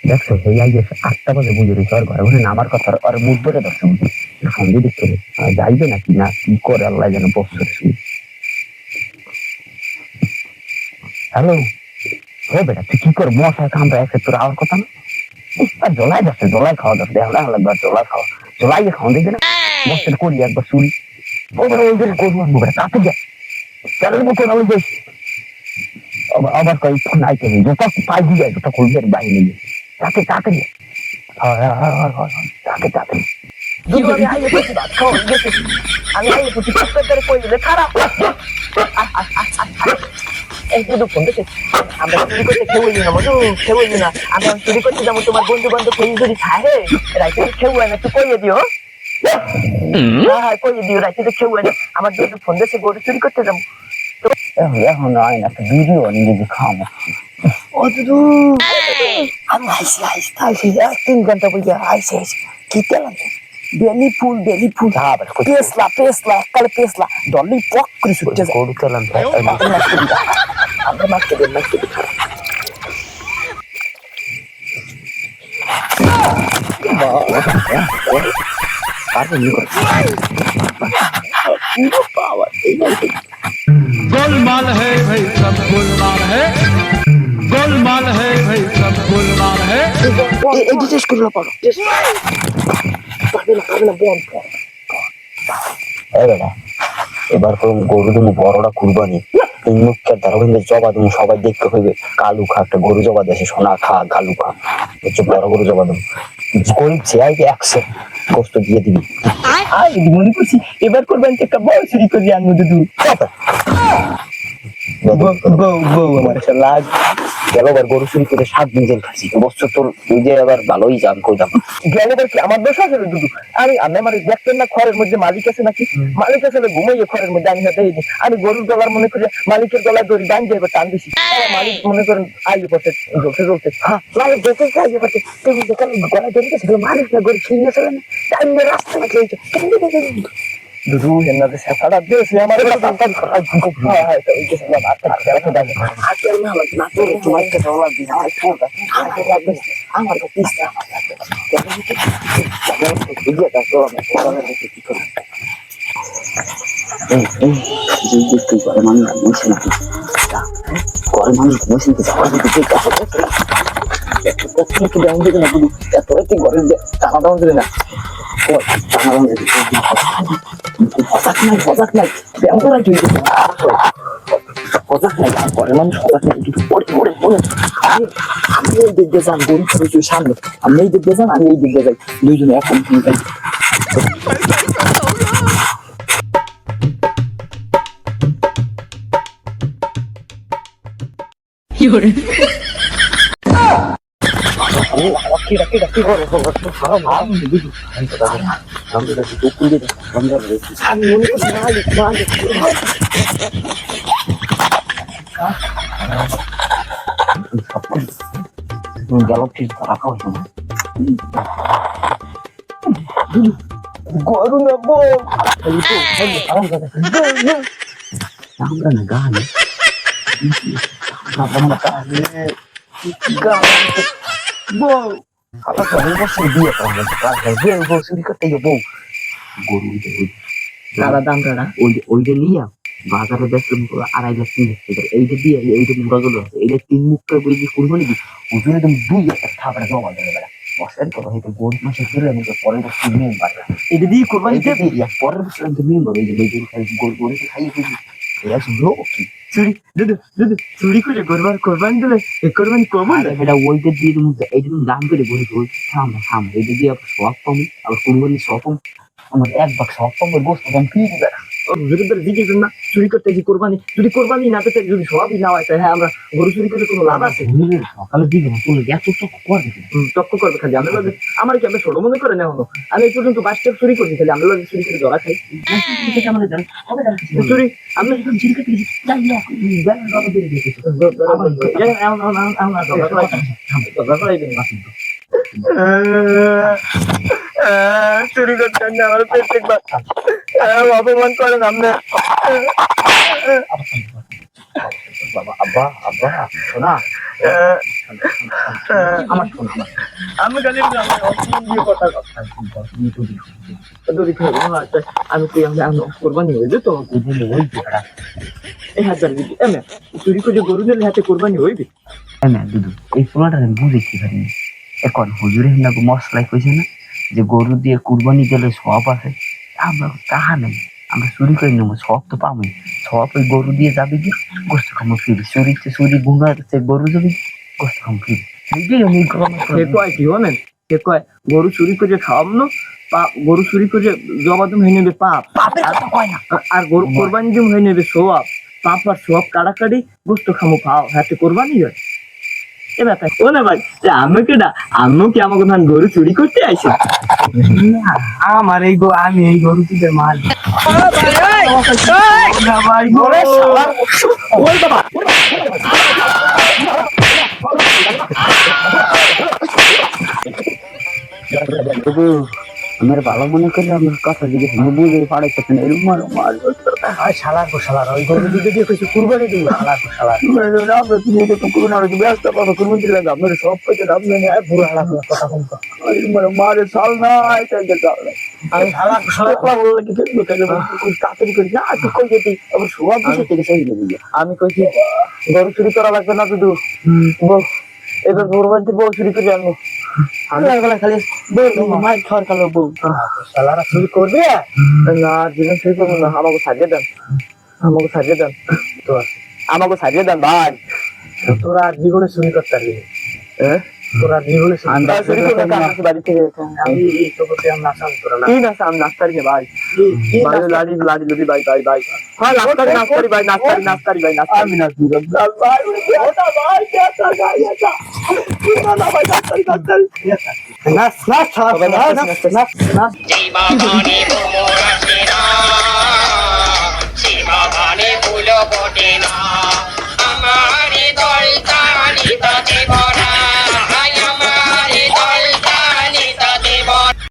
দেখছো এই আই গেছে 8টা বাজে বুঝে রয়েছে আর ঘরে ঘরে নামার কথা আর মুখ ধরে ধরছে ফোন দিয়ে দেখতে যাইবে নাকি না কি করে আল্লাহ যেন বছর শুনি। হ্যালো, ও বেটা তুই কি কর মশা কামড়া এসে তোর আওয়ার কথা না জলাই যাচ্ছে, জলাই খাওয়া যাচ্ছে লাগবে জলাই খাওয়া, জলাই খাওয়া দেখবে না বছর করি একবার চুরি ওই জন্য করবো বেটা তাতে যা তেলের মতো নামে যাই আবার কই ফোন আইতে নেই যত পাই দিয়ে যত করবি আর বাইরে নিয়ে তাতে তাতে তাতে তাতে আমি আইয়ে প্রতি করে কইলে খারাপ এই দুটো ফোন দেখে আমরা চুরি করতে খেয়ে না মধু খেয়ে না আমরা চুরি করতে যাবো তোমার বন্ধু বান্ধব খেয়ে যদি খায় রাইতে খেয়ে না একটু কইয়ে দিও। হ্যাঁ কইয়ে দিও রাইতে খেয়ে না আমার দুটো ফোন দেখে গরু চুরি করতে যাবো এখন আয় না একটা ভিডিও নিজে খাওয়াবো ও দুদু আমি আইসি 3 ঘন্টা বইয়া আইসি কি তেলাম বেলি ফুল পেসলা কালে পেসলা দলি পক করে ছুটে যায় গরু তেলাম আমরা মারতে দেন गोलमाल है भाई सब गोलमाल है गोलमाल है भाई सब गोलमाल है এডি টেস্ট করে পারো পারবে না বল বেটা এবার কোন গরু তুমি বড়টা কুরবানি এই মুখের দ্বারা কিন্তু জবা তুমি সবাই দেখতে হইবে কালু খা একটা গরু জবা দেশে সোনা খা কালু খা হচ্ছে বড় গরু জবা দেবো গরিব চেয়াইকে 100 কষ্ট দিয়ে দিবি মনে করছি এবার করবেন একটা বড় চুরি করি আনবো দুদু বউ আমার লাজ গেলবার গরু চুরি করে 7 দিন জেল খাচ্ছি বছর তোর তুই যে আবার ভালোই জান কইতাম গেলবার কি আমার দোষ আছে দুদু আমি আমার দেখতেন না ঘরের মধ্যে মালিক আছে নাকি মালিক আছে ঘুমাইয়ে ঘরের মধ্যে আমি হাতে আমি গরুর গলার মনে করি মালিকের গলায় দড়ি বাঁধ যাবে টান দিছি মালিক মনে করেন আইয়ে পড়ছে জ্বলতে হ্যাঁ মালিক দেখে আইয়ে পড়ছে তুমি দেখেন গলায় দড়ি গেছে মালিক না গরু ছিঁড়ে গেছে না টাইম রাস্তা না খেয়েছে দুদু এনাদের সাফাড়া দিয়েছে আমার বাবা হ্যাঁ হ্যাঁ ওই যে না মাথা খেলা দাও আজকে না না তো তোমার কাছে ওলা দিই আমার তো পিস্তা বুঝিয়ে দাও তুই করে মানুষ ঘুমাইছে নাকি করে মানুষ ঘুমাইছে নাকি যাওয়ার দিকে কি দাম দিকে না বুঝি এত কি ঘরের টাকা দাম দিলে না টাকা দাম দিলে হজাক নাই ব্যায়াম তুই হজাক নাই ঘরের মানুষ হজাক নাই আমি এই দিক দিয়ে যান গরু ছোট সামনে আমি এই দিক দিয়ে যান আমি এই দিক দিয়ে যাই দুইজনে এখন যাই গরু না বল আমরা না গান বউ বিয়ে বউ চুরি করতে বউ গরু দাদা দাম দাদা ওইটা নিয়ে বাজারে বেচলাম 2.5 লাখ 3 লাখ টাকা এইটা দিয়ে এইটা মুখাগুলো আছে এইটা 3 মুখ করে বলি করবো নাকি ওজনে তুমি 2 লাখ টাকা খাবার জমা দেবে বেড়া বসার কথা হয়তো গরু মাসে চলে আমি পরের বছর নিয়ে পারলাম এটা দিয়ে কোরবানি পরের বছর আমি নিয়ে পাবো এই যে গরু খাইয়ে ফেলি এরা শুধু চুরি চুরি করে কোরবানি দিলে কোরবানি কমন এটা ওইটা দিয়ে তুমি এইটা তুমি দাম করে বলি থাম এইটা দিয়ে আবার সব কম আবার কোরবানি সব কম আমার 1 বাক্স সব কম গোস্ত কম ফ্রি দিবে দিকে না চুরি করতে কি কোরবানি যদি কোরবানি না পেতে যদি সবই না হয় হ্যাঁ আমরা গরু চুরি করে কোনো লাভ আছে সকালে দিকে চক্ক করবে খালি আমরা আমার কি আমরা ছোট মনে করে নেওয়া হলো আমি এই পর্যন্ত 22 টাকা চুরি করছি খালি আমরা চুরি করে ধরা খাই চুরি আমরা যখন চুরি করতে চুরি করতেন না আমার প্রত্যেকবার অপমান করেন আপনি বাবা আব্বা আব্বা শোনা আমার শোনা আমি জানি না আমি কথা আমি তুই আমি কোরবানি হইবে তো কোরবানি হইবে এই হাজার দিদি এমে চুরি করে গরু নিলে হাতে কোরবানি হইবে এমে দুদু এই পোলাটা বুঝে কি পারি এখন হুজুরে না মশলাই কইছে না যে গরু দিয়ে কোরবানি দিলে সব আছে আমরা তাহা নেই আমরা চুরি করে নেবো সব তো পাবো সব ওই গরু দিয়ে যাবে কি গোস্ত খামো ফিরি চুরি গুণা গরু যাবে গোস্ত খামো ফিরি কি হলেন কে কয় গরু চুরি করে খাওয়াবো গরু চুরি করে জবাদম হয়ে নেবে পাপ আর গরু কোরবানি দিম হয়ে নেবে সোয়াব পাপ আর সোয়াব কাটাকাটি গোস্ত খামো খাও হাতে কোরবানি হয় এ ব্যাপার ও না ভাই আমাকে না আম্মু কি আমাকে ধান গরু চুরি করতে আইছে আমার এই আমি এই গরু তুলে মাল আমার ভালো মনে করলে আমার কথা দিকে বুঝে পাড়াইতেছেন এরকম শালার গো শালার ওই গরু দিকে দিয়ে কিছু কুরবানি দিব শালার গো শালার আমরা তুমি এটা কুরবানি ব্যস্ত কথা কুরবানি দিলে আপনার সব পয়সা দাম নেই পুরো হালা কথা কম মানে মারে সাল না এটা চাল না আমি শালা শালা বললে কি তাড়াতাড়ি করি না তুই কই যেতে আবার সব কিছু থেকে সেই নেবে আমি কইছি গরু চুরি করা লাগবে না শুধু এবার কোরবানি বউ চুরি করে আনবো খালি মাছ খাওয়ার কালো বউ শালারা চুরি করবে না জীবন চুরি করবো না আমাকে সাজিয়ে দেন আমাকে সাজিয়ে দেন ভাই তোরা জীবনে চুরি করতে পারবি হ্যাঁ তোরা জীবনে চুরি করতে বাড়ি থেকে আমি তোকে আমি নাচাম তোরা না কি নাচাম নাস্তারি ভাই লাড়ি লাড়ি লুড়ি ভাই ভাই ভাই হ্যাঁ নাস্তারি ভাই নাস্তারি ভাই আমি নাচবি ভাই ওটা ভাই কে তা গাই এটা না ভাই নাস্তারি নাচ নাচ নাচ নাচ জীবা ভানে ভ্রমরাসেরা জীবা ভানে ফুল ফোটে